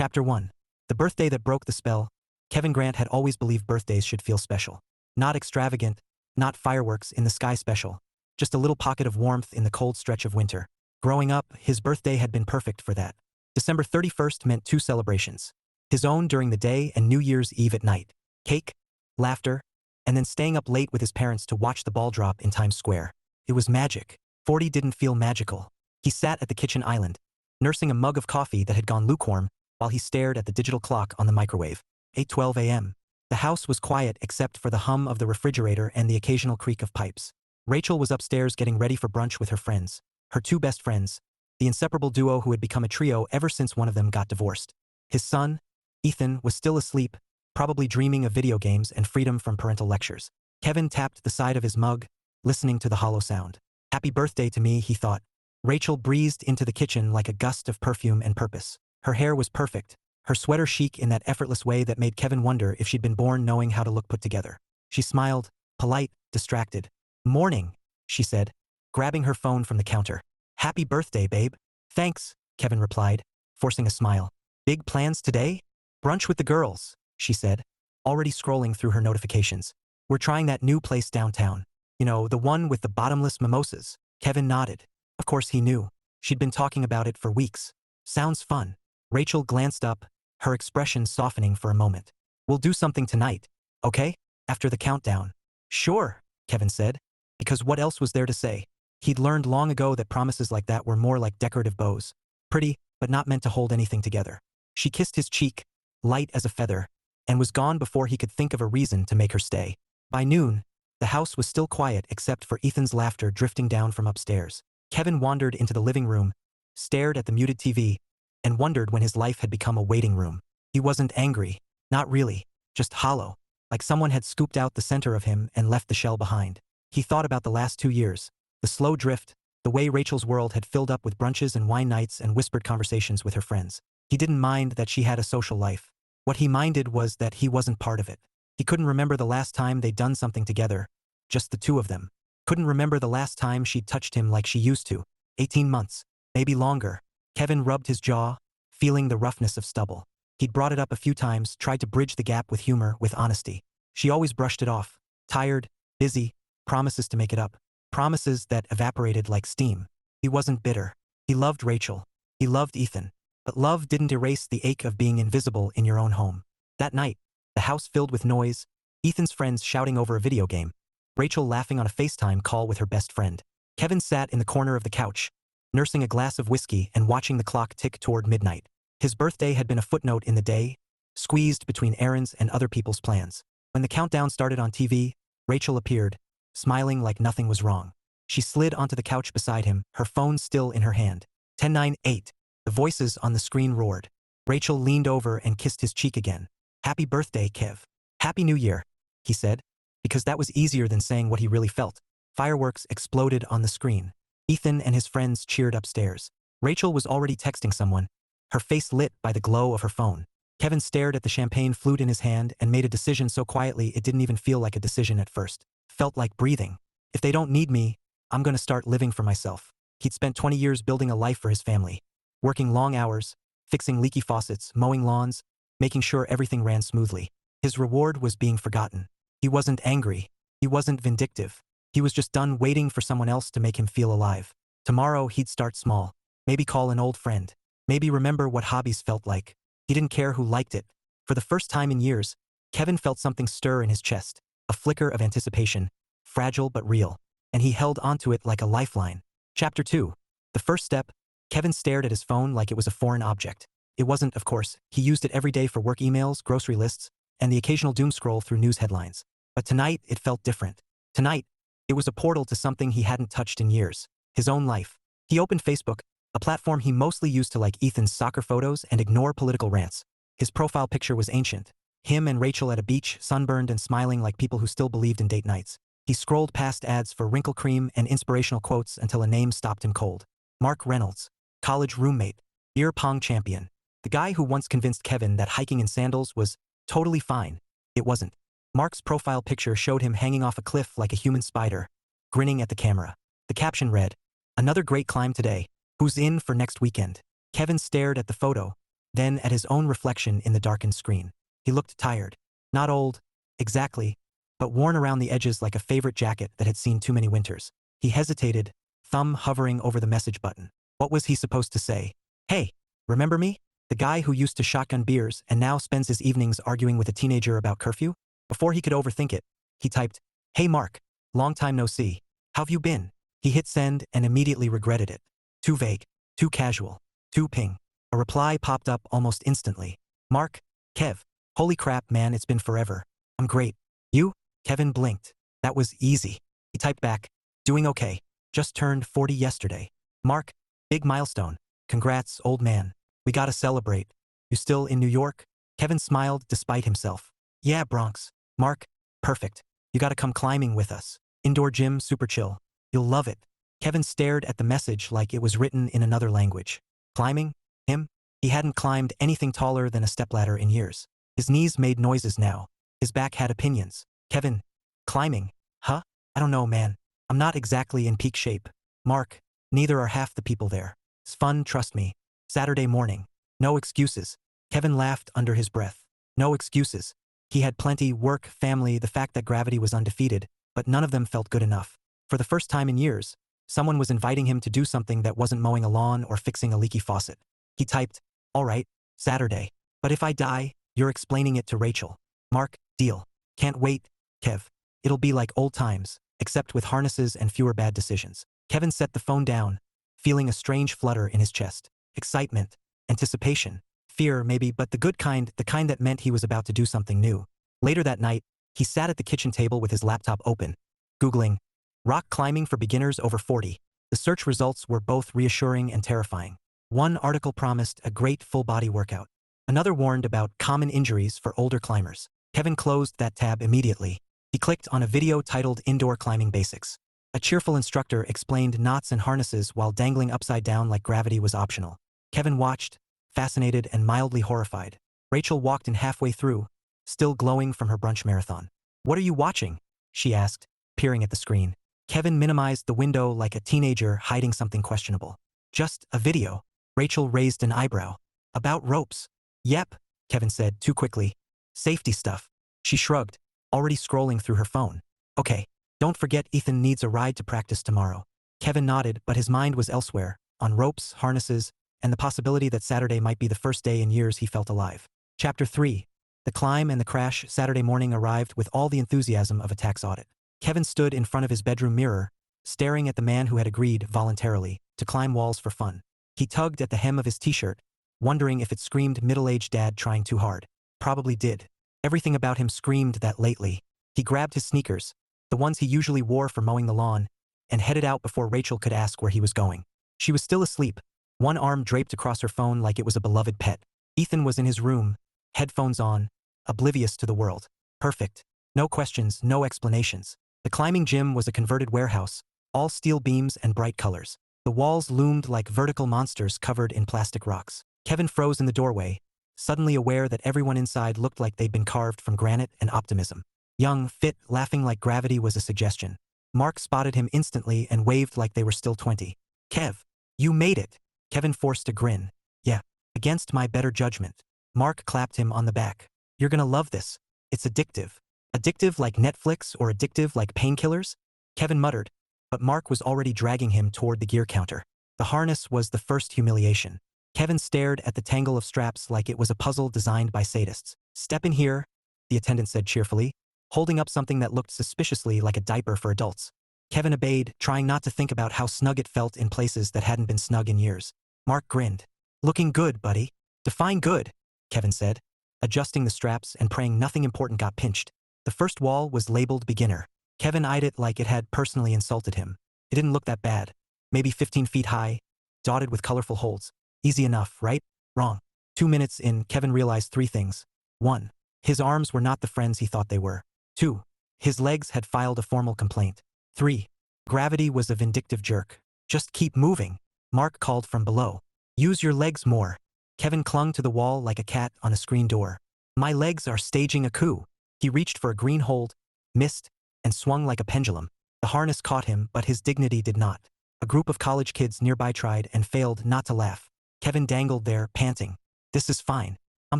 Chapter 1. The birthday that broke the spell. Kevin Grant had always believed birthdays should feel special. Not extravagant, not fireworks in the sky special. Just a little pocket of warmth in the cold stretch of winter. Growing up, his birthday had been perfect for that. December 31st meant two celebrations. His own during the day and New Year's Eve at night. Cake, laughter, and then staying up late with his parents to watch the ball drop in Times Square. It was magic. 40 didn't feel magical. He sat at the kitchen island, nursing a mug of coffee that had gone lukewarm, while he stared at the digital clock on the microwave. 8:12 a.m. The house was quiet except for the hum of the refrigerator and the occasional creak of pipes. Rachel was upstairs getting ready for brunch with her friends. Her two best friends, the inseparable duo who had become a trio ever since one of them got divorced. His son, Ethan, was still asleep, probably dreaming of video games and freedom from parental lectures. Kevin tapped the side of his mug, listening to the hollow sound. Happy birthday to me, he thought. Rachel breezed into the kitchen like a gust of perfume and purpose. Her hair was perfect, her sweater chic in that effortless way that made Kevin wonder if she'd been born knowing how to look put together. She smiled, polite, distracted. Morning, she said, grabbing her phone from the counter. Happy birthday, babe. Thanks, Kevin replied, forcing a smile. Big plans today? Brunch with the girls, she said, already scrolling through her notifications. We're trying that new place downtown. You know, the one with the bottomless mimosas. Kevin nodded. Of course he knew. She'd been talking about it for weeks. Sounds fun. Rachel glanced up, her expression softening for a moment. We'll do something tonight, okay? After the countdown. Sure, Kevin said, because what else was there to say? He'd learned long ago that promises like that were more like decorative bows. Pretty, but not meant to hold anything together. She kissed his cheek, light as a feather, and was gone before he could think of a reason to make her stay. By noon, the house was still quiet except for Ethan's laughter drifting down from upstairs. Kevin wandered into the living room, stared at the muted TV, and wondered when his life had become a waiting room. He wasn't angry, not really, just hollow, like someone had scooped out the center of him and left the shell behind. He thought about the last 2 years, the slow drift, the way Rachel's world had filled up with brunches and wine nights and whispered conversations with her friends. He didn't mind that she had a social life. What he minded was that he wasn't part of it. He couldn't remember the last time they'd done something together, just the two of them. Couldn't remember the last time she'd touched him like she used to. 18 months, maybe longer. Kevin rubbed his jaw, feeling the roughness of stubble. He'd brought it up a few times, tried to bridge the gap with humor, with honesty. She always brushed it off. Tired, busy, promises to make it up. Promises that evaporated like steam. He wasn't bitter. He loved Rachel. He loved Ethan. But love didn't erase the ache of being invisible in your own home. That night, the house filled with noise, Ethan's friends shouting over a video game, Rachel laughing on a FaceTime call with her best friend. Kevin sat in the corner of the couch, nursing a glass of whiskey and watching the clock tick toward midnight. His birthday had been a footnote in the day, squeezed between errands and other people's plans. When the countdown started on TV, Rachel appeared, smiling like nothing was wrong. She slid onto the couch beside him, her phone still in her hand. 10:08. The voices on the screen roared. Rachel leaned over and kissed his cheek again. Happy birthday, Kev. Happy New Year, he said, because that was easier than saying what he really felt. Fireworks exploded on the screen. Ethan and his friends cheered upstairs. Rachel was already texting someone, her face lit by the glow of her phone. Kevin stared at the champagne flute in his hand and made a decision so quietly it didn't even feel like a decision at first. Felt like breathing. If they don't need me, I'm going to start living for myself. He'd spent 20 years building a life for his family. Working long hours, fixing leaky faucets, mowing lawns, making sure everything ran smoothly. His reward was being forgotten. He wasn't angry. He wasn't vindictive. He was just done waiting for someone else to make him feel alive. Tomorrow he'd start small. Maybe call an old friend. Maybe remember what hobbies felt like. He didn't care who liked it. For the first time in years, Kevin felt something stir in his chest. A flicker of anticipation. Fragile but real. And he held onto it like a lifeline. Chapter 2. The first step. Kevin stared at his phone like it was a foreign object. It wasn't, of course. He used it every day for work emails, grocery lists, and the occasional doom scroll through news headlines. But tonight, it felt different. Tonight, it was a portal to something he hadn't touched in years. His own life. He opened Facebook, a platform he mostly used to like Ethan's soccer photos and ignore political rants. His profile picture was ancient. Him and Rachel at a beach, sunburned and smiling like people who still believed in date nights. He scrolled past ads for wrinkle cream and inspirational quotes until a name stopped him cold. Mark Reynolds. College roommate. Beer pong champion. The guy who once convinced Kevin that hiking in sandals was totally fine. It wasn't. Mark's profile picture showed him hanging off a cliff like a human spider, grinning at the camera. The caption read, "Another great climb today. Who's in for next weekend?" Kevin stared at the photo, then at his own reflection in the darkened screen. He looked tired. Not old, exactly, but worn around the edges like a favorite jacket that had seen too many winters. He hesitated, thumb hovering over the message button. What was he supposed to say? Hey, remember me? The guy who used to shotgun beers and now spends his evenings arguing with a teenager about curfew? Before he could overthink it, he typed, Hey Mark, long time no see. How've you been? He hit send and immediately regretted it. Too vague, too casual, too ping. A reply popped up almost instantly. Mark, Kev. Holy crap, man, it's been forever. I'm great. You? Kevin blinked. That was easy. He typed back, doing okay. Just turned 40 yesterday. Mark, big milestone. Congrats, old man. We gotta celebrate. You still in New York? Kevin smiled despite himself. Yeah, Bronx. Mark, perfect. You gotta come climbing with us. Indoor gym, super chill. You'll love it. Kevin stared at the message like it was written in another language. Climbing? Him? He hadn't climbed anything taller than a stepladder in years. His knees made noises now. His back had opinions. Kevin, climbing? Huh? I don't know, man. I'm not exactly in peak shape. Mark, neither are half the people there. It's fun, trust me. Saturday morning. No excuses. Kevin laughed under his breath. No excuses. He had plenty, work, family, the fact that gravity was undefeated, but none of them felt good enough. For the first time in years, someone was inviting him to do something that wasn't mowing a lawn or fixing a leaky faucet. He typed, all right, Saturday. But if I die, you're explaining it to Rachel. Mark, deal. Can't wait, Kev. It'll be like old times, except with harnesses and fewer bad decisions. Kevin set the phone down, feeling a strange flutter in his chest. Excitement, anticipation, fear maybe, but the good kind, the kind that meant he was about to do something new. Later that night, he sat at the kitchen table with his laptop open, Googling, rock climbing for beginners over 40. The search results were both reassuring and terrifying. One article promised a great full-body workout. Another warned about common injuries for older climbers. Kevin closed that tab immediately. He clicked on a video titled Indoor Climbing Basics. A cheerful instructor explained knots and harnesses while dangling upside down like gravity was optional. Kevin watched, fascinated and mildly horrified. Rachel walked in halfway through, still glowing from her brunch marathon. What are you watching? She asked, peering at the screen. Kevin minimized the window like a teenager hiding something questionable. Just a video. Rachel raised an eyebrow. About ropes. Yep, Kevin said too quickly. Safety stuff. She shrugged, already scrolling through her phone. Okay, don't forget Ethan needs a ride to practice tomorrow. Kevin nodded, but his mind was elsewhere, on ropes, harnesses, and the possibility that Saturday might be the first day in years he felt alive. Chapter 3. The climb and the crash. Saturday morning arrived with all the enthusiasm of a tax audit. Kevin stood in front of his bedroom mirror, staring at the man who had agreed, voluntarily, to climb walls for fun. He tugged at the hem of his t-shirt, wondering if it screamed middle-aged dad trying too hard. Probably did. Everything about him screamed that lately. He grabbed his sneakers, the ones he usually wore for mowing the lawn, and headed out before Rachel could ask where he was going. She was still asleep, one arm draped across her phone like it was a beloved pet. Ethan was in his room, headphones on, oblivious to the world. Perfect. No questions, no explanations. The climbing gym was a converted warehouse, all steel beams and bright colors. The walls loomed like vertical monsters covered in plastic rocks. Kevin froze in the doorway, suddenly aware that everyone inside looked like they'd been carved from granite and optimism. Young, fit, laughing like gravity was a suggestion. Mark spotted him instantly and waved like they were still 20. Kev, you made it. Kevin forced a grin. Yeah, against my better judgment. Mark clapped him on the back. You're gonna love this. It's addictive. Addictive like Netflix or addictive like painkillers? Kevin muttered, but Mark was already dragging him toward the gear counter. The harness was the first humiliation. Kevin stared at the tangle of straps like it was a puzzle designed by sadists. Step in here, the attendant said cheerfully, holding up something that looked suspiciously like a diaper for adults. Kevin obeyed, trying not to think about how snug it felt in places that hadn't been snug in years. Mark grinned. Looking good, buddy. Define good, Kevin said, adjusting the straps and praying nothing important got pinched. The first wall was labeled beginner. Kevin eyed it like it had personally insulted him. It didn't look that bad. Maybe 15 feet high, dotted with colorful holds. Easy enough, right? Wrong. 2 minutes in, Kevin realized 3 things. 1. His arms were not the friends he thought they were. 2. His legs had filed a formal complaint. 3. Gravity was a vindictive jerk. Just keep moving, Mark called from below. Use your legs more. Kevin clung to the wall like a cat on a screen door. My legs are staging a coup. He reached for a green hold, missed, and swung like a pendulum. The harness caught him, but his dignity did not. A group of college kids nearby tried and failed not to laugh. Kevin dangled there, panting. This is fine. I'm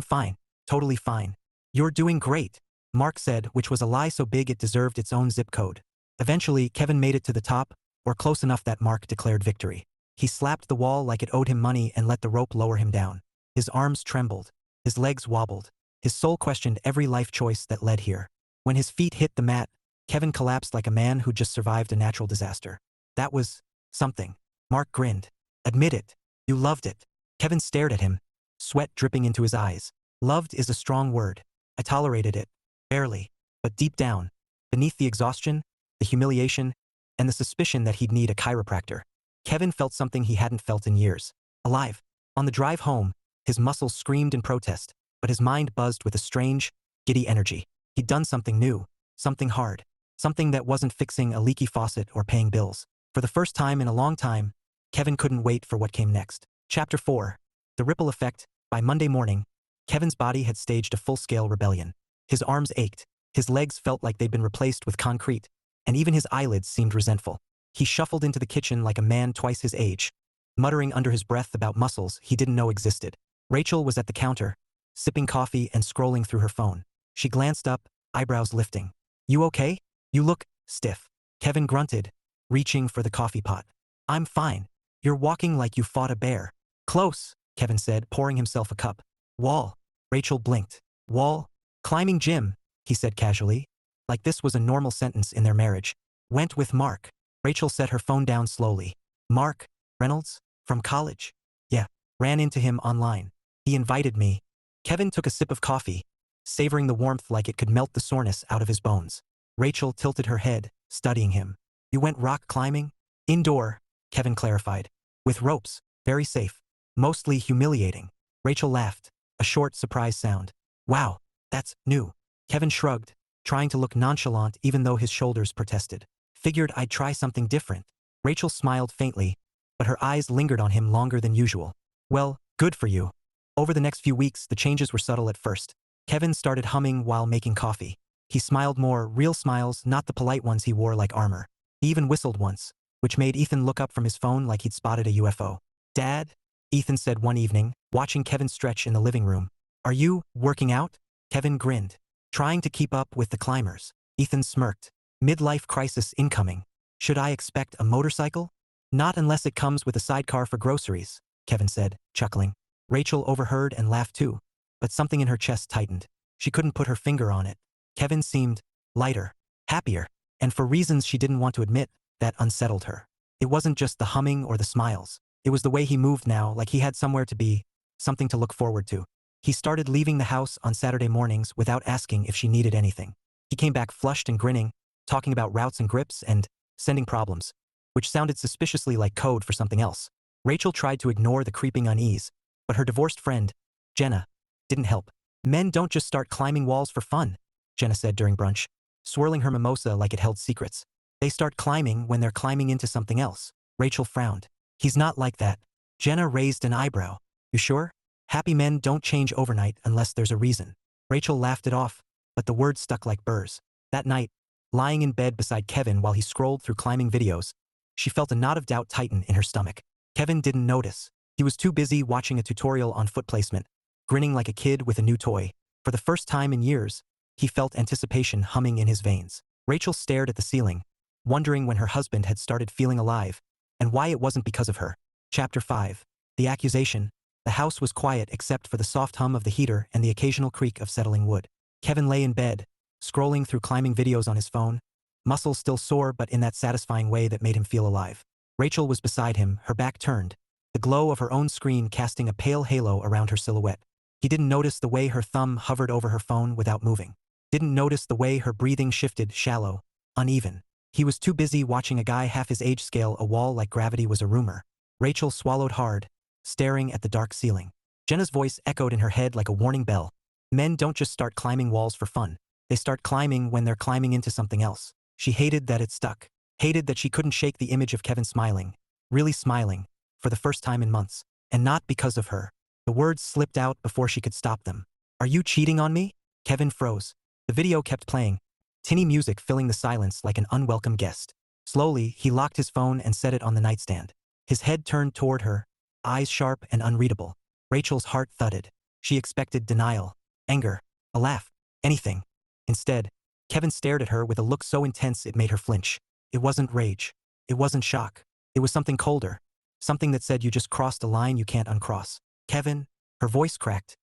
fine. Totally fine. You're doing great, Mark said, which was a lie so big it deserved its own zip code. Eventually, Kevin made it to the top, or close enough that Mark declared victory. He slapped the wall like it owed him money and let the rope lower him down. His arms trembled. His legs wobbled. His soul questioned every life choice that led here. When his feet hit the mat, Kevin collapsed like a man who just survived a natural disaster. That was something. Mark grinned. Admit it. You loved it. Kevin stared at him, sweat dripping into his eyes. Loved is a strong word. I tolerated it. Barely. But deep down, beneath the exhaustion, the humiliation, and the suspicion that he'd need a chiropractor, Kevin felt something he hadn't felt in years. Alive. On the drive home, his muscles screamed in protest, but his mind buzzed with a strange, giddy energy. He'd done something new, something hard, something that wasn't fixing a leaky faucet or paying bills. For the first time in a long time, Kevin couldn't wait for what came next. Chapter 4. The Ripple Effect. By Monday morning, Kevin's body had staged a full-scale rebellion. His arms ached, his legs felt like they'd been replaced with concrete, and even his eyelids seemed resentful. He shuffled into the kitchen like a man twice his age, muttering under his breath about muscles he didn't know existed. Rachel was at the counter, sipping coffee and scrolling through her phone. She glanced up, eyebrows lifting. You okay? You look stiff. Kevin grunted, reaching for the coffee pot. I'm fine. You're walking like you fought a bear. Close, Kevin said, pouring himself a cup. Wall. Rachel blinked. Wall. Climbing gym, he said casually, like this was a normal sentence in their marriage. Went with Mark. Rachel set her phone down slowly. Mark Reynolds? From college? Yeah. Ran into him online. He invited me. Kevin took a sip of coffee, savoring the warmth like it could melt the soreness out of his bones. Rachel tilted her head, studying him. You went rock climbing? Indoor, Kevin clarified. With ropes. Very safe. Mostly humiliating. Rachel laughed, a short surprise sound. Wow, that's new. Kevin shrugged, trying to look nonchalant even though his shoulders protested. Figured I'd try something different. Rachel smiled faintly, but her eyes lingered on him longer than usual. Well, good for you. Over the next few weeks, the changes were subtle at first. Kevin started humming while making coffee. He smiled more, real smiles, not the polite ones he wore like armor. He even whistled once, which made Ethan look up from his phone like he'd spotted a UFO. Dad? Ethan said one evening, watching Kevin stretch in the living room. Are you working out? Kevin grinned. Trying to keep up with the climbers. Ethan smirked. Midlife crisis incoming. Should I expect a motorcycle? Not unless it comes with a sidecar for groceries, Kevin said, chuckling. Rachel overheard and laughed too, but something in her chest tightened. She couldn't put her finger on it. Kevin seemed lighter, happier, and for reasons she didn't want to admit, that unsettled her. It wasn't just the humming or the smiles. It was the way he moved now, like he had somewhere to be, something to look forward to. He started leaving the house on Saturday mornings without asking if she needed anything. He came back flushed and grinning, talking about routes and grips and sending problems, which sounded suspiciously like code for something else. Rachel tried to ignore the creeping unease, but her divorced friend, Jenna, didn't help. Men don't just start climbing walls for fun, Jenna said during brunch, swirling her mimosa like it held secrets. They start climbing when they're climbing into something else. Rachel frowned. He's not like that. Jenna raised an eyebrow. You sure? Happy men don't change overnight unless there's a reason. Rachel laughed it off, but the words stuck like burrs. That night, lying in bed beside Kevin while he scrolled through climbing videos, she felt a knot of doubt tighten in her stomach. Kevin didn't notice. He was too busy watching a tutorial on foot placement, grinning like a kid with a new toy. For the first time in years, he felt anticipation humming in his veins. Rachel stared at the ceiling, wondering when her husband had started feeling alive, and why it wasn't because of her. Chapter 5. The Accusation. The house was quiet except for the soft hum of the heater and the occasional creak of settling wood. Kevin lay in bed, scrolling through climbing videos on his phone, muscles still sore but in that satisfying way that made him feel alive. Rachel was beside him, her back turned, the glow of her own screen casting a pale halo around her silhouette. He didn't notice the way her thumb hovered over her phone without moving. Didn't notice the way her breathing shifted, shallow, uneven. He was too busy watching a guy half his age scale a wall like gravity was a rumor. Rachel swallowed hard, staring at the dark ceiling. Jenna's voice echoed in her head like a warning bell. Men don't just start climbing walls for fun. They start climbing when they're climbing into something else. She hated that it stuck. Hated that she couldn't shake the image of Kevin smiling. Really smiling. For the first time in months. And not because of her. The words slipped out before she could stop them. Are you cheating on me? Kevin froze. The video kept playing, tinny music filling the silence like an unwelcome guest. Slowly, he locked his phone and set it on the nightstand. His head turned toward her, eyes sharp and unreadable. Rachel's heart thudded. She expected denial, anger, a laugh, anything. Instead, Kevin stared at her with a look so intense it made her flinch. It wasn't rage. It wasn't shock. It was something colder. Something that said you just crossed a line you can't uncross. Kevin, her voice cracked.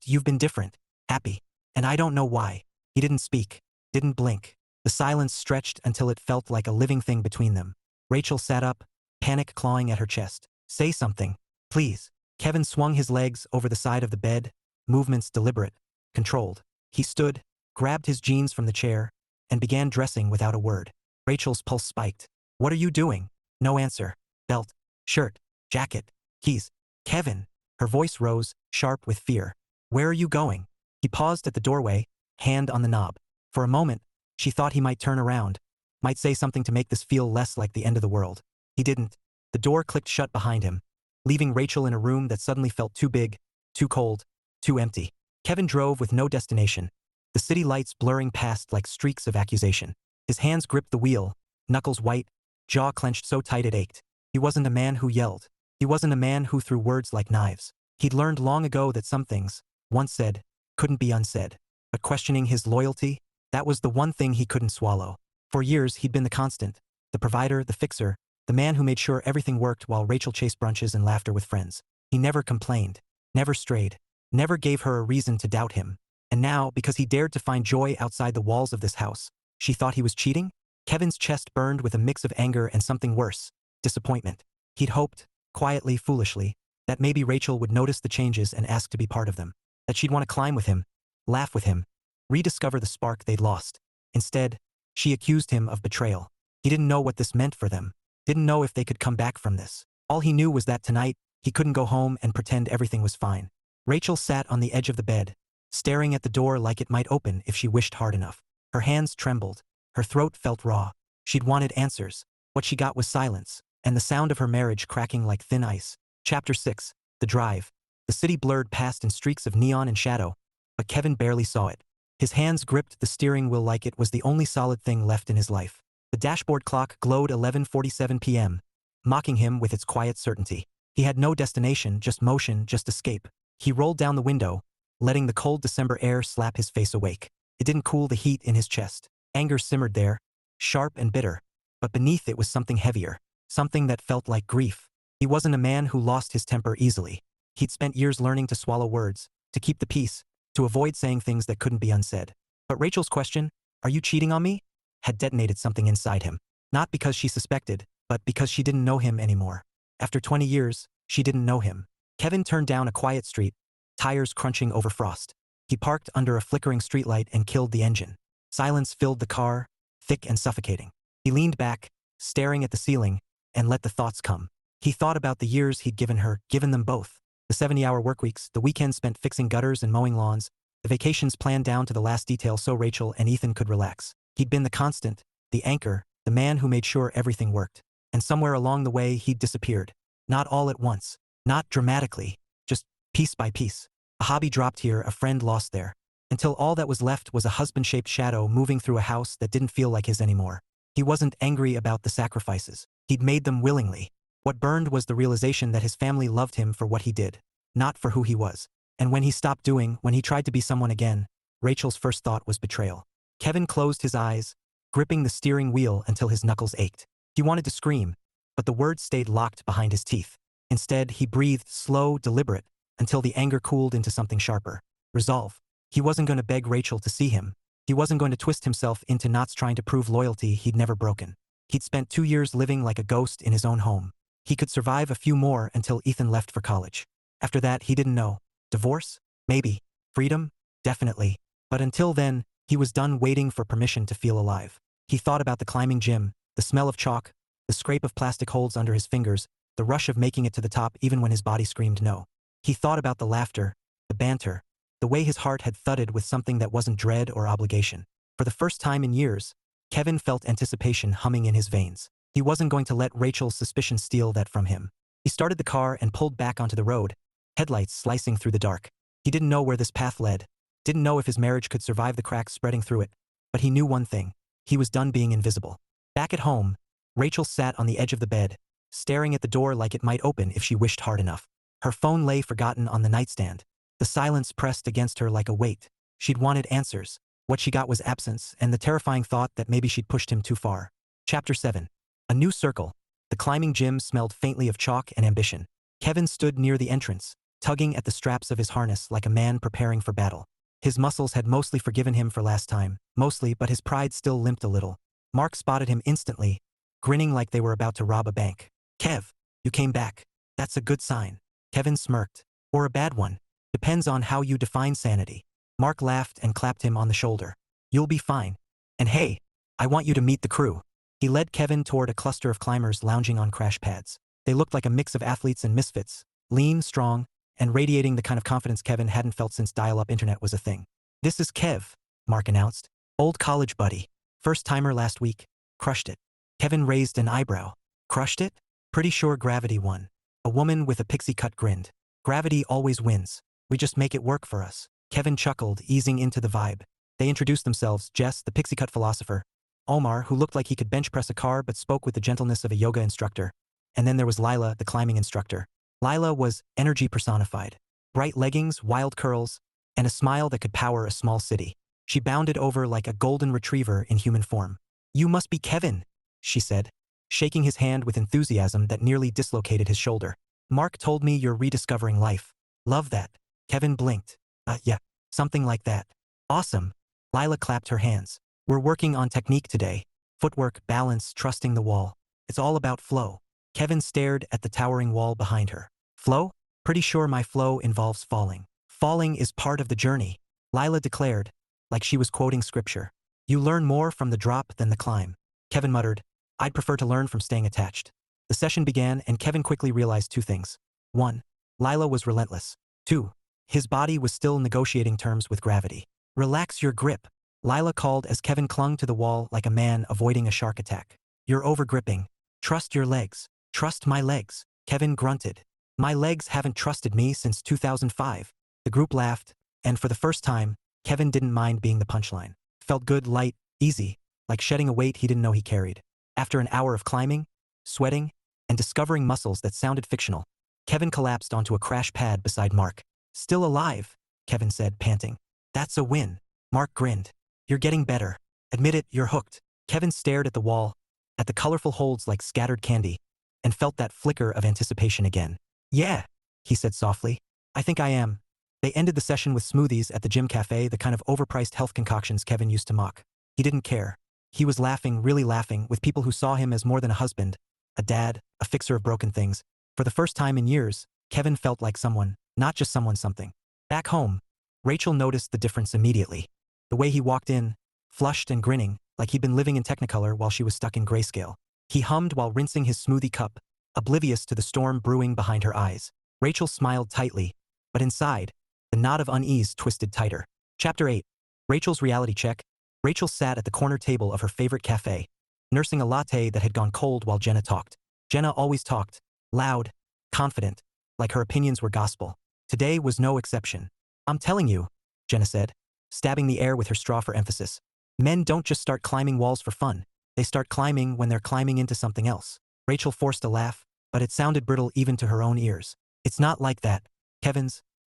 You've been different. Happy. And I don't know why. He didn't speak. Didn't blink. The silence stretched until it felt like a living thing between them. Rachel sat up, panic clawing at her chest. Say something. Please. Kevin swung his legs over the side of the bed, movements deliberate, controlled. He stood, grabbed his jeans from the chair, and began dressing without a word. Rachel's pulse spiked. What are you doing? No answer. Belt, shirt, jacket, keys. Kevin. Her voice rose, sharp with fear. Where are you going? He paused at the doorway, hand on the knob. For a moment, she thought he might turn around, might say something to make this feel less like the end of the world. He didn't. The door clicked shut behind him, leaving Rachel in a room that suddenly felt too big, too cold, too empty. Kevin drove with no destination, the city lights blurring past like streaks of accusation. His hands gripped the wheel, knuckles white, jaw clenched so tight it ached. He wasn't a man who yelled. He wasn't a man who threw words like knives. He'd learned long ago that some things, once said, couldn't be unsaid. But questioning his loyalty, that was the one thing he couldn't swallow. For years, he'd been the constant, the provider, the fixer, the man who made sure everything worked while Rachel chased brunches and laughter with friends. He never complained, never strayed, never gave her a reason to doubt him. And now, because he dared to find joy outside the walls of this house, she thought he was cheating? Kevin's chest burned with a mix of anger and something worse, disappointment. He'd hoped, quietly, foolishly, that maybe Rachel would notice the changes and ask to be part of them, that she'd want to climb with him, laugh with him, rediscover the spark they'd lost. Instead, she accused him of betrayal. He didn't know what this meant for them, didn't know if they could come back from this. All he knew was that tonight, he couldn't go home and pretend everything was fine. Rachel sat on the edge of the bed, staring at the door like it might open if she wished hard enough. Her hands trembled, her throat felt raw. She'd wanted answers. What she got was silence, and the sound of her marriage cracking like thin ice. Chapter 6. The Drive. The city blurred past in streaks of neon and shadow, but Kevin barely saw it. His hands gripped the steering wheel like it was the only solid thing left in his life. The dashboard clock glowed 11:47 p.m., mocking him with its quiet certainty. He had no destination, just motion, just escape. He rolled down the window, letting the cold December air slap his face awake. It didn't cool the heat in his chest. Anger simmered there, sharp and bitter, but beneath it was something heavier, something that felt like grief. He wasn't a man who lost his temper easily. He'd spent years learning to swallow words, to keep the peace, to avoid saying things that couldn't be unsaid. But Rachel's question, "Are you cheating on me?" had detonated something inside him. Not because she suspected, but because she didn't know him anymore. After 20 years, she didn't know him. Kevin turned down a quiet street, tires crunching over frost. He parked under a flickering streetlight and killed the engine. Silence filled the car, thick and suffocating. He leaned back, staring at the ceiling, and let the thoughts come. He thought about the years he'd given her, given them both. The 70-hour workweeks, the weekends spent fixing gutters and mowing lawns, the vacations planned down to the last detail so Rachel and Ethan could relax. He'd been the constant, the anchor, the man who made sure everything worked. And somewhere along the way, he'd disappeared. Not all at once, not dramatically, just piece by piece. A hobby dropped here, a friend lost there, until all that was left was a husband-shaped shadow moving through a house that didn't feel like his anymore. He wasn't angry about the sacrifices. He'd made them willingly. What burned was the realization that his family loved him for what he did, not for who he was. And when he stopped doing, when he tried to be someone again, Rachel's first thought was betrayal. Kevin closed his eyes, gripping the steering wheel until his knuckles ached. He wanted to scream, but the words stayed locked behind his teeth. Instead, he breathed slow, deliberate, until the anger cooled into something sharper. Resolve. He wasn't going to beg Rachel to see him. He wasn't going to twist himself into knots trying to prove loyalty he'd never broken. He'd spent 2 years living like a ghost in his own home. He could survive a few more until Ethan left for college. After that, he didn't know. Divorce? Maybe. Freedom? Definitely. But until then, he was done waiting for permission to feel alive. He thought about the climbing gym, the smell of chalk, the scrape of plastic holds under his fingers, the rush of making it to the top even when his body screamed no. He thought about the laughter, the banter, the way his heart had thudded with something that wasn't dread or obligation. For the first time in years, Kevin felt anticipation humming in his veins. He wasn't going to let Rachel's suspicion steal that from him. He started the car and pulled back onto the road, headlights slicing through the dark. He didn't know where this path led, didn't know if his marriage could survive the cracks spreading through it, but he knew one thing. He was done being invisible. Back at home, Rachel sat on the edge of the bed, staring at the door like it might open if she wished hard enough. Her phone lay forgotten on the nightstand, The silence pressed against her like a weight. She'd wanted answers. What she got was absence and the terrifying thought that maybe she'd pushed him too far. Chapter 7. A new circle. The climbing gym smelled faintly of chalk and ambition. Kevin stood near the entrance, tugging at the straps of his harness like a man preparing for battle. His muscles had mostly forgiven him for last time, mostly, but his pride still limped a little. Mark spotted him instantly, grinning like they were about to rob a bank. "Kev, you came back. That's a good sign." Kevin smirked. "Or a bad one. Depends on how you define sanity." Mark laughed and clapped him on the shoulder. "You'll be fine. And hey, I want you to meet the crew." He led Kevin toward a cluster of climbers lounging on crash pads. They looked like a mix of athletes and misfits, lean, strong, and radiating the kind of confidence Kevin hadn't felt since dial-up internet was a thing. "This is Kev," Mark announced. "Old college buddy. First timer last week. Crushed it." Kevin raised an eyebrow. "Crushed it? Pretty sure gravity won." A woman with a pixie cut grinned. "Gravity always wins. We just make it work for us." Kevin chuckled, easing into the vibe. They introduced themselves: Jess, the pixie cut philosopher; Omar, who looked like he could bench press a car but spoke with the gentleness of a yoga instructor; and then there was Lila, the climbing instructor. Lila was energy personified. Bright leggings, wild curls, and a smile that could power a small city. She bounded over like a golden retriever in human form. "You must be Kevin," she said, shaking his hand with enthusiasm that nearly dislocated his shoulder. "Mark told me you're rediscovering life. Love that." Kevin blinked. Yeah, something like that." "Awesome." Lila clapped her hands. "We're working on technique today. Footwork, balance, trusting the wall. It's all about flow." Kevin stared at the towering wall behind her. "Flow? Pretty sure my flow involves falling." "Falling is part of the journey," Lila declared, like she was quoting scripture. "You learn more from the drop than the climb." Kevin muttered, "I'd prefer to learn from staying attached." The session began and Kevin quickly realized two things. 1. Lila was relentless. 2. His body was still negotiating terms with gravity. "Relax your grip," Lila called as Kevin clung to the wall like a man avoiding a shark attack. "You're overgripping. Trust your legs." "Trust my legs," Kevin grunted. "My legs haven't trusted me since 2005. The group laughed, and for the first time, Kevin didn't mind being the punchline. Felt good, light, easy, like shedding a weight he didn't know he carried. After an hour of climbing, sweating, and discovering muscles that sounded fictional, Kevin collapsed onto a crash pad beside Mark. "Still alive," Kevin said, panting. "That's a win." Mark grinned. "You're getting better. Admit it, you're hooked." Kevin stared at the wall, at the colorful holds like scattered candy, and felt that flicker of anticipation again. "Yeah," he said softly. "I think I am." They ended the session with smoothies at the gym cafe, the kind of overpriced health concoctions Kevin used to mock. He didn't care. He was laughing, really laughing, with people who saw him as more than a husband, a dad, a fixer of broken things. For the first time in years, Kevin felt like someone, not just someone something. Back home, Rachel noticed the difference immediately. The way he walked in, flushed and grinning, like he'd been living in Technicolor while she was stuck in grayscale. He hummed while rinsing his smoothie cup, oblivious to the storm brewing behind her eyes. Rachel smiled tightly, but inside, the knot of unease twisted tighter. Chapter 8. Rachel's reality check. Rachel sat at the corner table of her favorite cafe, nursing a latte that had gone cold while Jenna talked. Jenna always talked, loud, confident, like her opinions were gospel. Today was no exception. "I'm telling you," Jenna said, stabbing the air with her straw for emphasis. "Men don't just start climbing walls for fun. They start climbing when they're climbing into something else." Rachel forced a laugh, but it sounded brittle even to her own ears. "It's not like that.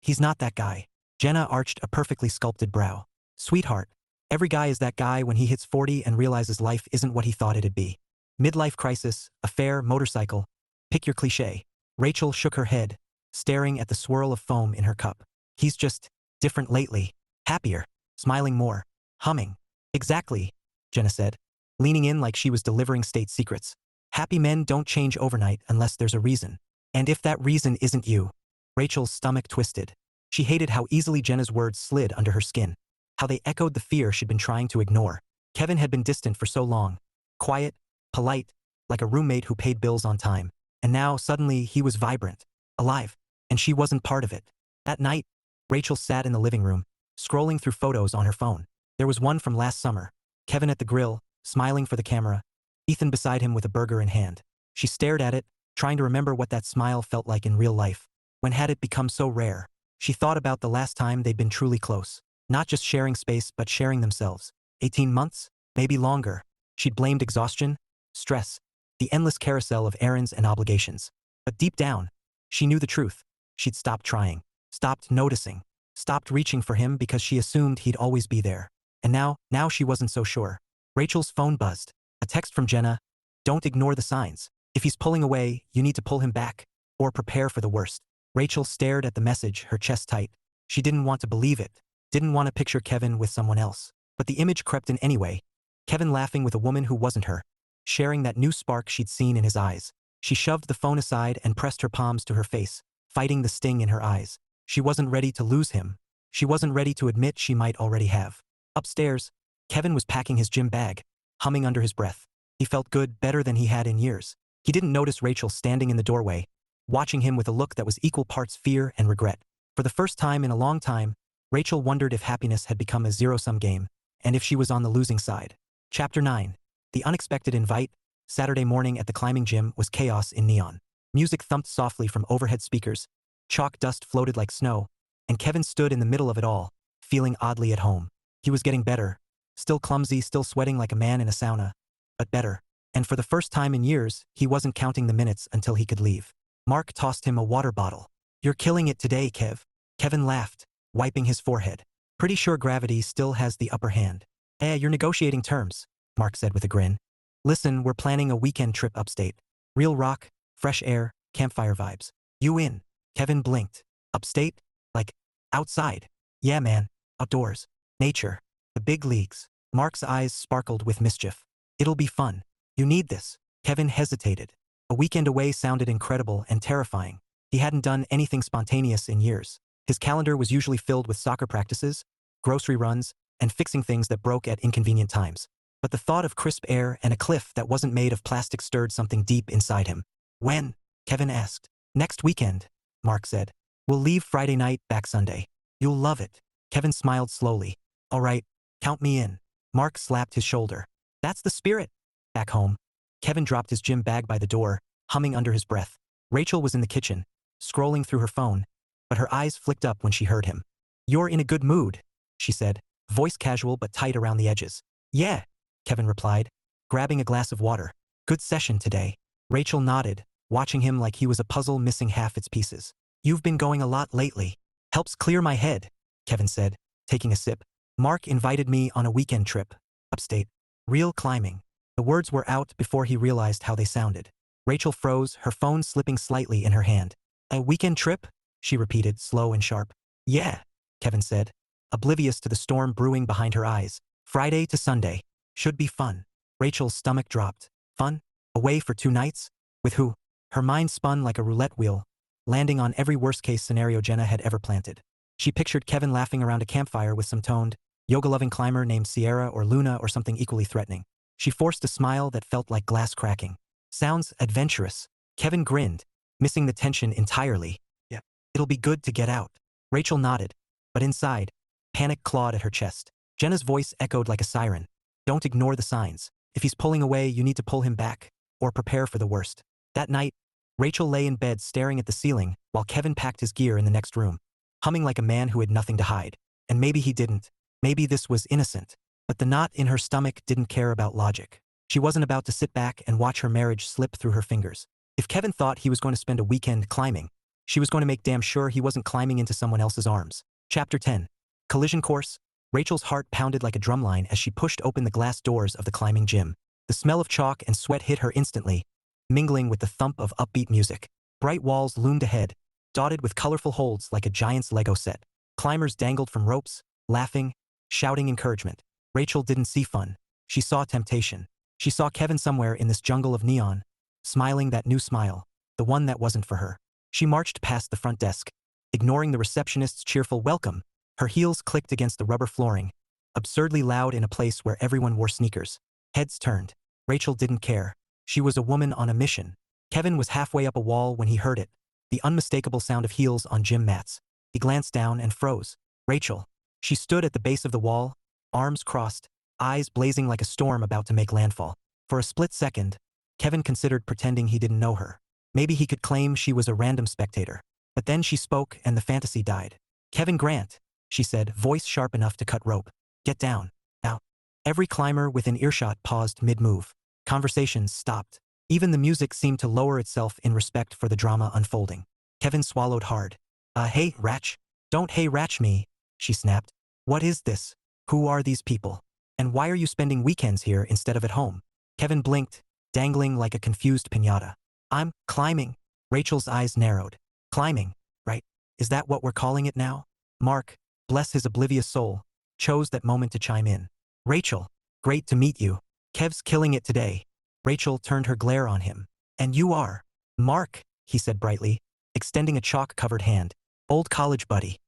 He's not that guy." Jenna arched a perfectly sculpted brow. "Sweetheart, every guy is that guy when he hits 40 and realizes life isn't what he thought it'd be. Midlife crisis, affair, motorcycle. Pick your cliché." Rachel shook her head, staring at the swirl of foam in her cup. "He's just different lately. Happier, smiling more, humming." "Exactly," Jenna said, leaning in like she was delivering state secrets. "Happy men don't change overnight unless there's a reason. And if that reason isn't you." Rachel's stomach twisted. She hated how easily Jenna's words slid under her skin, how they echoed the fear she'd been trying to ignore. Kevin had been distant for so long, quiet, polite, like a roommate who paid bills on time. And now, suddenly, he was vibrant, alive, and she wasn't part of it. That night, Rachel sat in the living room, scrolling through photos on her phone. There was one from last summer. Kevin at the grill, smiling for the camera, Ethan beside him with a burger in hand. She stared at it, trying to remember what that smile felt like in real life. When had it become so rare? She thought about the last time they'd been truly close. Not just sharing space, but sharing themselves. 18 months? Maybe longer. She'd blamed exhaustion, stress, the endless carousel of errands and obligations. But deep down, she knew the truth. She'd stopped trying, stopped noticing. stopped reaching for him because she assumed he'd always be there. And now she wasn't so sure. Rachel's phone buzzed. A text from Jenna. Don't ignore the signs. If he's pulling away, you need to pull him back. Or prepare for the worst. Rachel stared at the message, her chest tight. She didn't want to believe it. Didn't want to picture Kevin with someone else. But the image crept in anyway. Kevin laughing with a woman who wasn't her. Sharing that new spark she'd seen in his eyes. She shoved the phone aside and pressed her palms to her face, fighting the sting in her eyes. She wasn't ready to lose him. She wasn't ready to admit she might already have. Upstairs, Kevin was packing his gym bag, humming under his breath. He felt good, better than he had in years. He didn't notice Rachel standing in the doorway, watching him with a look that was equal parts fear and regret. For the first time in a long time, Rachel wondered if happiness had become a zero-sum game, and if she was on the losing side. Chapter 9. The unexpected invite. Saturday morning at the climbing gym was chaos in neon. Music thumped softly from overhead speakers, chalk dust floated like snow, and Kevin stood in the middle of it all, feeling oddly at home. He was getting better, still clumsy, still sweating like a man in a sauna, but better. And for the first time in years, he wasn't counting the minutes until he could leave. Mark tossed him a water bottle. You're killing it today, Kev. Kevin laughed, wiping his forehead. Pretty sure gravity still has the upper hand. You're negotiating terms, Mark said with a grin. Listen, we're planning a weekend trip upstate. Real rock, fresh air, campfire vibes. You in? Kevin blinked. Upstate? Like, outside? Yeah, man. Outdoors. Nature. The big leagues. Mark's eyes sparkled with mischief. It'll be fun. You need this. Kevin hesitated. A weekend away sounded incredible and terrifying. He hadn't done anything spontaneous in years. His calendar was usually filled with soccer practices, grocery runs, and fixing things that broke at inconvenient times. But the thought of crisp air and a cliff that wasn't made of plastic stirred something deep inside him. When? Kevin asked. Next weekend, Mark said. We'll leave Friday night, back Sunday. You'll love it. Kevin smiled slowly. All right, count me in. Mark slapped his shoulder. That's the spirit. Back home, Kevin dropped his gym bag by the door, humming under his breath. Rachel was in the kitchen, scrolling through her phone, but her eyes flicked up when she heard him. You're in a good mood, she said, voice casual but tight around the edges. Yeah, Kevin replied, grabbing a glass of water. Good session today. Rachel nodded, watching him like he was a puzzle missing half its pieces. You've been going a lot lately. Helps clear my head, Kevin said, taking a sip. Mark invited me on a weekend trip, upstate. Real climbing. The words were out before he realized how they sounded. Rachel froze, her phone slipping slightly in her hand. A weekend trip? She repeated, slow and sharp. Yeah, Kevin said, oblivious to the storm brewing behind her eyes. Friday to Sunday. Should be fun. Rachel's stomach dropped. Fun? Away for 2 nights? With who? Her mind spun like a roulette wheel, landing on every worst-case scenario Jenna had ever planted. She pictured Kevin laughing around a campfire with some toned, yoga-loving climber named Sierra or Luna or something equally threatening. She forced a smile that felt like glass cracking. Sounds adventurous. Kevin grinned, missing the tension entirely. Yeah. It'll be good to get out. Rachel nodded, but inside, panic clawed at her chest. Jenna's voice echoed like a siren. Don't ignore the signs. If he's pulling away, you need to pull him back, or prepare for the worst. That night, Rachel lay in bed staring at the ceiling while Kevin packed his gear in the next room, humming like a man who had nothing to hide. And maybe he didn't. Maybe this was innocent. But the knot in her stomach didn't care about logic. She wasn't about to sit back and watch her marriage slip through her fingers. If Kevin thought he was going to spend a weekend climbing, she was going to make damn sure he wasn't climbing into someone else's arms. Chapter 10. Collision course. Rachel's heart pounded like a drumline as she pushed open the glass doors of the climbing gym. The smell of chalk and sweat hit her instantly, mingling with the thump of upbeat music. Bright walls loomed ahead, dotted with colorful holds like a giant's Lego set. Climbers dangled from ropes, laughing, shouting encouragement. Rachel didn't see fun. She saw temptation. She saw Kevin somewhere in this jungle of neon, smiling that new smile, the one that wasn't for her. She marched past the front desk, ignoring the receptionist's cheerful welcome. Her heels clicked against the rubber flooring, absurdly loud in a place where everyone wore sneakers. Heads turned. Rachel didn't care. She was a woman on a mission. Kevin was halfway up a wall when he heard it, the unmistakable sound of heels on gym mats. He glanced down and froze. Rachel. She stood at the base of the wall, arms crossed, eyes blazing like a storm about to make landfall. For a split second, Kevin considered pretending he didn't know her. Maybe he could claim she was a random spectator. But then she spoke and the fantasy died. Kevin Grant, she said, voice sharp enough to cut rope. Get down. Now. Every climber within earshot paused mid-move. Conversations stopped. Even the music seemed to lower itself in respect for the drama unfolding. Kevin swallowed hard. Hey, Ratch. Don't hey ratch me, she snapped. What is this? Who are these people? And why are you spending weekends here instead of at home? Kevin blinked, dangling like a confused piñata. I'm climbing. Rachel's eyes narrowed. Climbing, right? Is that what we're calling it now? Mark, bless his oblivious soul, chose that moment to chime in. Rachel, great to meet you. Kev's killing it today. Rachel turned her glare on him. And you are? Mark, he said brightly, extending a chalk-covered hand. Old college buddy.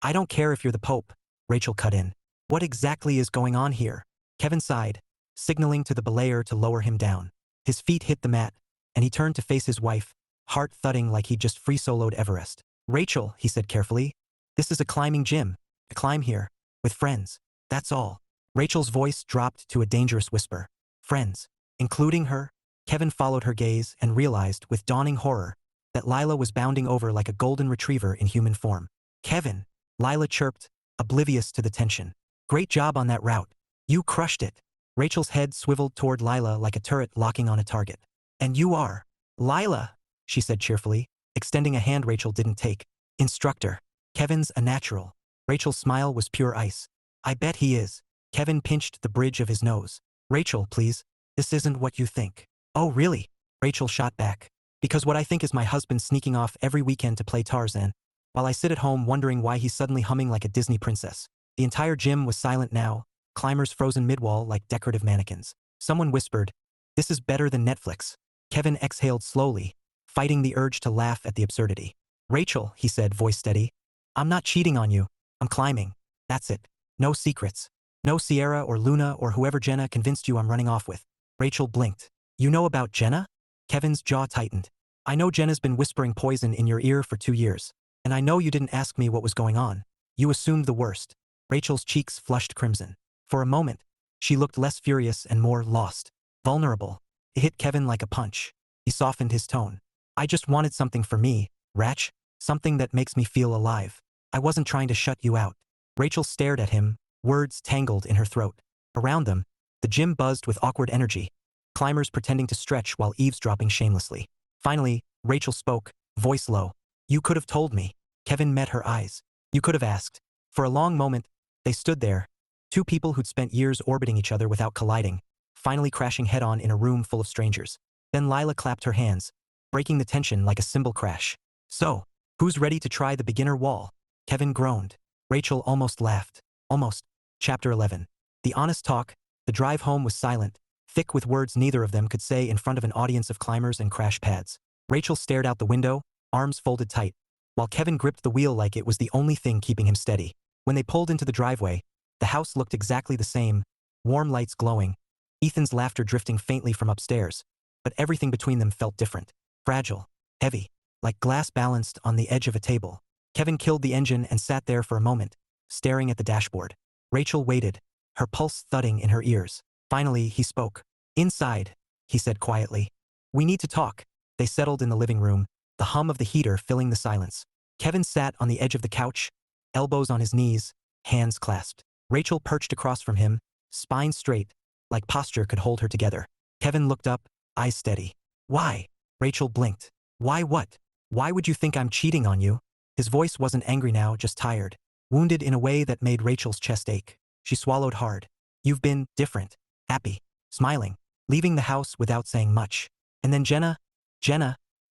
I don't care if you're the Pope. Rachel cut in. What exactly is going on here? Kevin sighed, signaling to the belayer to lower him down. His feet hit the mat, and he turned to face his wife, heart thudding like he'd just free-soloed Everest. Rachel, he said carefully, this is a climbing gym. I climb here. With friends. That's all. Rachel's voice dropped to a dangerous whisper. Friends. Including her? Kevin followed her gaze and realized, with dawning horror, that Lila was bounding over like a golden retriever in human form. Kevin. Lila chirped, oblivious to the tension. Great job on that route. You crushed it. Rachel's head swiveled toward Lila like a turret locking on a target. And you are? Lila, she said cheerfully, extending a hand Rachel didn't take. Instructor. Kevin's a natural. Rachel's smile was pure ice. I bet he is. Kevin pinched the bridge of his nose. Rachel, please. This isn't what you think. Oh, really? Rachel shot back. Because what I think is my husband sneaking off every weekend to play Tarzan, while I sit at home wondering why he's suddenly humming like a Disney princess. The entire gym was silent now, climbers frozen mid-wall like decorative mannequins. Someone whispered, this is better than Netflix. Kevin exhaled slowly, fighting the urge to laugh at the absurdity. Rachel, he said, voice steady. I'm not cheating on you. I'm climbing. That's it. No secrets. No Sierra or Luna or whoever Jenna convinced you I'm running off with. Rachel blinked. You know about Jenna? Kevin's jaw tightened. I know Jenna's been whispering poison in your ear for 2 years. And I know you didn't ask me what was going on. You assumed the worst. Rachel's cheeks flushed crimson. For a moment, she looked less furious and more lost. Vulnerable. It hit Kevin like a punch. He softened his tone. I just wanted something for me, Ratch. Something that makes me feel alive. I wasn't trying to shut you out. Rachel stared at him, words tangled in her throat. Around them, the gym buzzed with awkward energy. Climbers pretending to stretch while eavesdropping shamelessly. Finally, Rachel spoke, voice low. You could have told me. Kevin met her eyes. You could have asked. For a long moment, they stood there, two people who'd spent years orbiting each other without colliding, finally crashing head-on in a room full of strangers. Then Lila clapped her hands, breaking the tension like a cymbal crash. So, who's ready to try the beginner wall? Kevin groaned. Rachel almost laughed. Almost. Chapter 11. The honest talk. The drive home was silent, thick with words neither of them could say in front of an audience of climbers and crash pads. Rachel stared out the window, arms folded tight, while Kevin gripped the wheel like it was the only thing keeping him steady. When they pulled into the driveway, the house looked exactly the same, warm lights glowing, Ethan's laughter drifting faintly from upstairs, but everything between them felt different. Fragile, heavy, like glass balanced on the edge of a table. Kevin killed the engine and sat there for a moment, staring at the dashboard. Rachel waited, her pulse thudding in her ears. Finally, he spoke. Inside, he said quietly. We need to talk. They settled in the living room, the hum of the heater filling the silence. Kevin sat on the edge of the couch, elbows on his knees, hands clasped. Rachel perched across from him, spine straight, like posture could hold her together. Kevin looked up, eyes steady. Why? Rachel blinked. Why what? Why would you think I'm cheating on you? His voice wasn't angry now, just tired, wounded in a way that made Rachel's chest ache. She swallowed hard. You've been different, happy, smiling, leaving the house without saying much. And then Jenna,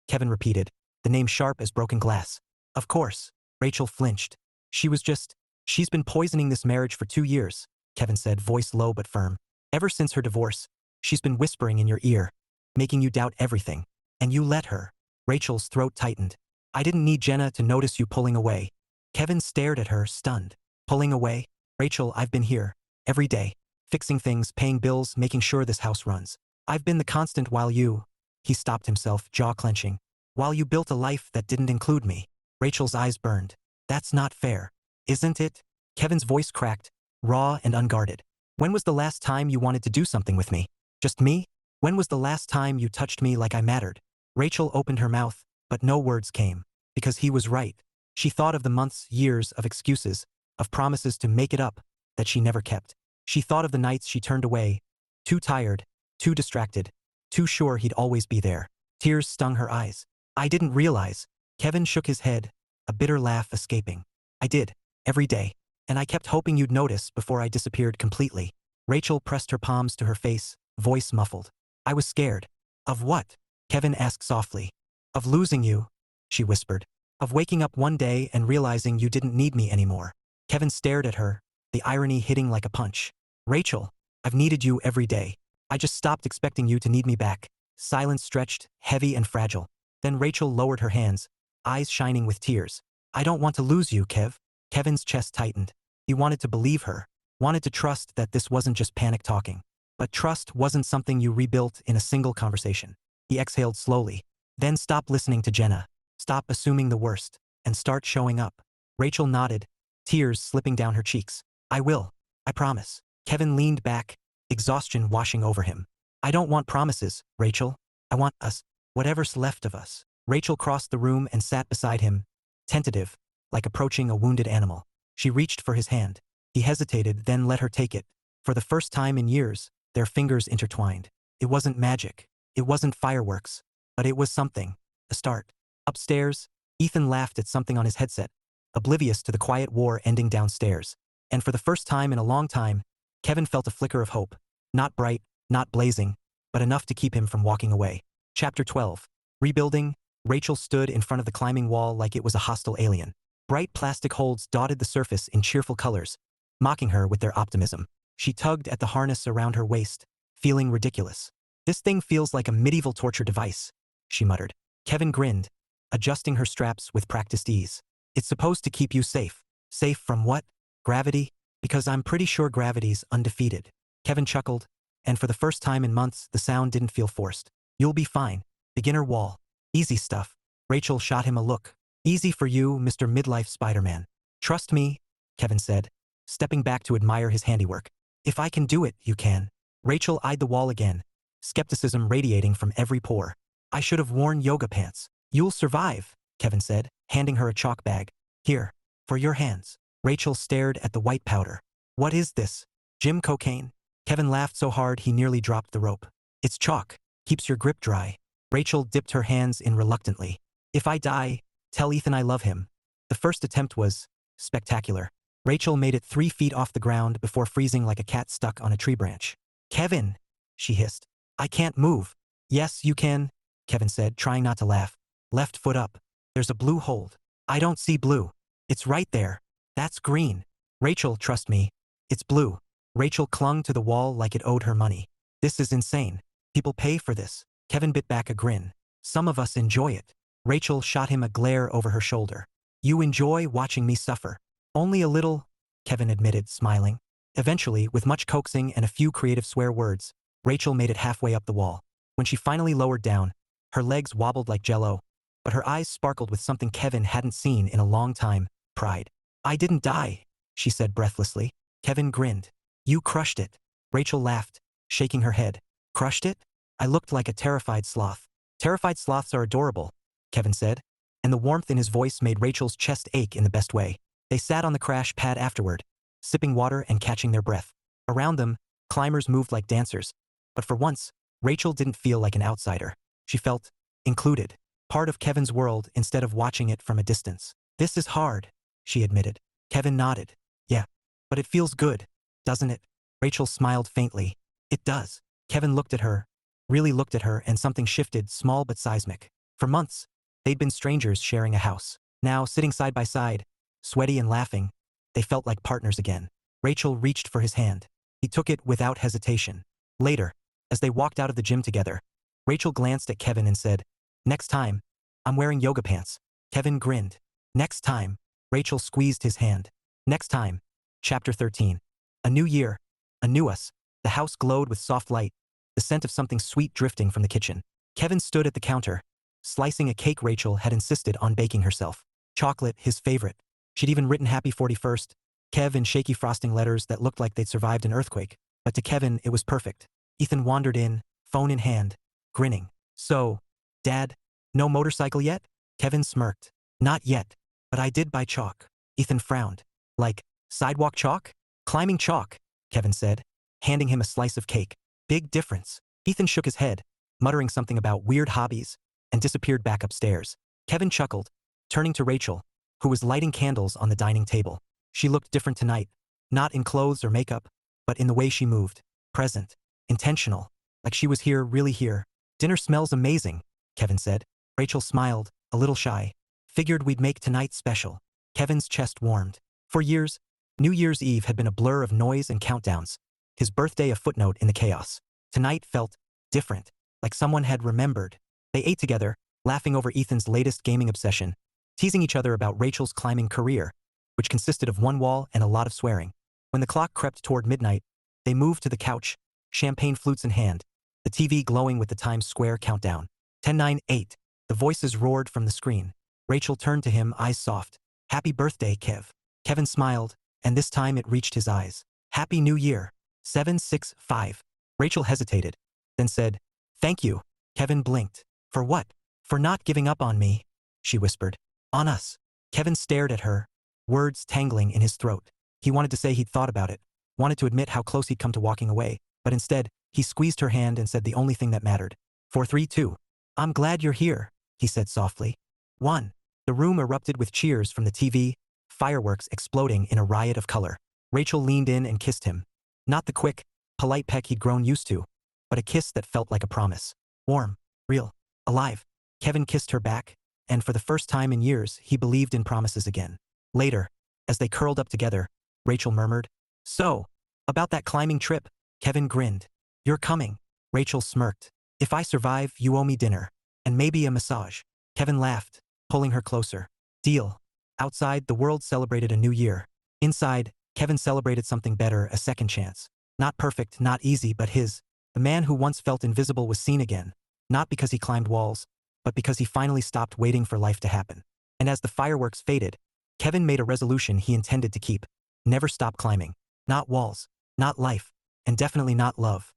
Kevin repeated, the name sharp as broken glass. Of course. Rachel flinched. She's been poisoning this marriage for 2 years, Kevin said, voice low but firm. Ever since her divorce, she's been whispering in your ear, making you doubt everything. And you let her. Rachel's throat tightened. I didn't need Jenna to notice you pulling away. Kevin stared at her, stunned. Pulling away? Rachel, I've been here. Every day. Fixing things, paying bills, making sure this house runs. I've been the constant while you... He stopped himself, jaw clenching. While you built a life that didn't include me. Rachel's eyes burned. That's not fair. Isn't it? Kevin's voice cracked, raw and unguarded. When was the last time you wanted to do something with me? Just me? When was the last time you touched me like I mattered? Rachel opened her mouth, but no words came. Because he was right. She thought of the months, years of excuses, of promises to make it up, that she never kept. She thought of the nights she turned away, too tired, too distracted, too sure he'd always be there. Tears stung her eyes. I didn't realize. Kevin shook his head, a bitter laugh escaping. I did. Every day. And I kept hoping you'd notice before I disappeared completely. Rachel pressed her palms to her face, voice muffled. I was scared. Of what? Kevin asked softly. Of losing you, she whispered. Of waking up one day and realizing you didn't need me anymore. Kevin stared at her, the irony hitting like a punch. Rachel, I've needed you every day. I just stopped expecting you to need me back. Silence stretched, heavy and fragile. Then Rachel lowered her hands, eyes shining with tears. I don't want to lose you, Kev. Kevin's chest tightened. He wanted to believe her, wanted to trust that this wasn't just panic talking. But trust wasn't something you rebuilt in a single conversation. He exhaled slowly. Then stop listening to Jenna. Stop assuming the worst, and start showing up. Rachel nodded, tears slipping down her cheeks. I will. I promise. Kevin leaned back, exhaustion washing over him. I don't want promises, Rachel. I want us. Whatever's left of us. Rachel crossed the room and sat beside him, tentative, like approaching a wounded animal. She reached for his hand. He hesitated, then let her take it. For the first time in years, their fingers intertwined. It wasn't magic. It wasn't fireworks. But it was something. A start. Upstairs, Ethan laughed at something on his headset, oblivious to the quiet war ending downstairs. And for the first time in a long time, Kevin felt a flicker of hope. Not bright, not blazing, but enough to keep him from walking away. Chapter 12. Rebuilding. Rachel stood in front of the climbing wall like it was a hostile alien. Bright plastic holds dotted the surface in cheerful colors, mocking her with their optimism. She tugged at the harness around her waist, feeling ridiculous. This thing feels like a medieval torture device, she muttered. Kevin grinned, adjusting her straps with practiced ease. It's supposed to keep you safe. Safe from what? Gravity? Because I'm pretty sure gravity's undefeated. Kevin chuckled, and for the first time in months, the sound didn't feel forced. You'll be fine. Beginner wall. Easy stuff. Rachel shot him a look. Easy for you, Mr. Midlife Spider-Man. Trust me, Kevin said, stepping back to admire his handiwork. If I can do it, you can. Rachel eyed the wall again, skepticism radiating from every pore. I should have worn yoga pants. You'll survive, Kevin said, handing her a chalk bag. Here, for your hands. Rachel stared at the white powder. What is this? Gym cocaine? Kevin laughed so hard he nearly dropped the rope. It's chalk. Keeps your grip dry. Rachel dipped her hands in reluctantly. If I die, tell Ethan I love him. The first attempt was spectacular. Rachel made it 3 feet off the ground before freezing like a cat stuck on a tree branch. Kevin, she hissed. I can't move. Yes, you can, Kevin said, trying not to laugh. Left foot up. There's a blue hold. I don't see blue. It's right there. That's green. Rachel, trust me. It's blue. Rachel clung to the wall like it owed her money. This is insane. People pay for this. Kevin bit back a grin. Some of us enjoy it. Rachel shot him a glare over her shoulder. You enjoy watching me suffer. Only a little, Kevin admitted, smiling. Eventually, with much coaxing and a few creative swear words, Rachel made it halfway up the wall. When she finally lowered down, her legs wobbled like jello, but her eyes sparkled with something Kevin hadn't seen in a long time, pride. I didn't die, she said breathlessly. Kevin grinned. You crushed it. Rachel laughed, shaking her head. Crushed it? I looked like a terrified sloth. Terrified sloths are adorable, Kevin said, and the warmth in his voice made Rachel's chest ache in the best way. They sat on the crash pad afterward, sipping water and catching their breath. Around them, climbers moved like dancers. But for once, Rachel didn't feel like an outsider. She felt included, part of Kevin's world instead of watching it from a distance. This is hard, she admitted. Kevin nodded. Yeah, but it feels good, doesn't it? Rachel smiled faintly. It does. Kevin looked at her, really looked at her, and something shifted, small but seismic. For months, they'd been strangers sharing a house. Now, sitting side by side, sweaty and laughing, they felt like partners again. Rachel reached for his hand. He took it without hesitation. Later, as they walked out of the gym together, Rachel glanced at Kevin and said, Next time, I'm wearing yoga pants. Kevin grinned. Next time. Rachel squeezed his hand. Next time. Chapter 13. A new year. A new us. The house glowed with soft light, the scent of something sweet drifting from the kitchen. Kevin stood at the counter, slicing a cake Rachel had insisted on baking herself. Chocolate, his favorite. She'd even written Happy 41st, Kev in shaky frosting letters that looked like they'd survived an earthquake. But to Kevin, it was perfect. Ethan wandered in, phone in hand, grinning. So, Dad, no motorcycle yet? Kevin smirked. Not yet, but I did buy chalk. Ethan frowned. Like, sidewalk chalk? Climbing chalk, Kevin said, handing him a slice of cake. Big difference. Ethan shook his head, muttering something about weird hobbies, and disappeared back upstairs. Kevin chuckled, turning to Rachel. who was lighting candles on the dining table. She looked different tonight, not in clothes or makeup, but in the way she moved. Present. Intentional. Like she was here, really here. Dinner smells amazing, Kevin said. Rachel smiled, a little shy. Figured we'd make tonight special. Kevin's chest warmed. For years, New Year's Eve had been a blur of noise and countdowns. His birthday a footnote in the chaos. Tonight felt different, like someone had remembered. They ate together, laughing over Ethan's latest gaming obsession, teasing each other about Rachel's climbing career, which consisted of one wall and a lot of swearing. When the clock crept toward midnight, they moved to the couch, champagne flutes in hand, the TV glowing with the Times Square countdown. 10, 9, 8. The voices roared from the screen. Rachel turned to him, eyes soft. Happy birthday, Kev. Kevin smiled, and this time it reached his eyes. Happy New Year. 7, 6, 5. Rachel hesitated, then said, Thank you. Kevin blinked. For what? For not giving up on me, she whispered. On us. Kevin stared at her, words tangling in his throat. He wanted to say he'd thought about it, wanted to admit how close he'd come to walking away, but instead, he squeezed her hand and said the only thing that mattered. 4, 3, 2. I'm glad you're here, he said softly. 1. The room erupted with cheers from the TV, fireworks exploding in a riot of color. Rachel leaned in and kissed him. Not the quick, polite peck he'd grown used to, but a kiss that felt like a promise. Warm, real, alive. Kevin kissed her back, and for the first time in years, he believed in promises again. Later, as they curled up together, Rachel murmured, So, about that climbing trip. Kevin grinned. You're coming. Rachel smirked. If I survive, you owe me dinner. And maybe a massage. Kevin laughed, pulling her closer. Deal. Outside, the world celebrated a new year. Inside, Kevin celebrated something better, a second chance. Not perfect, not easy, but his. The man who once felt invisible was seen again. Not because he climbed walls, but because he finally stopped waiting for life to happen. And as the fireworks faded, Kevin made a resolution he intended to keep. Never stop climbing. Not walls. Not life. And definitely not love.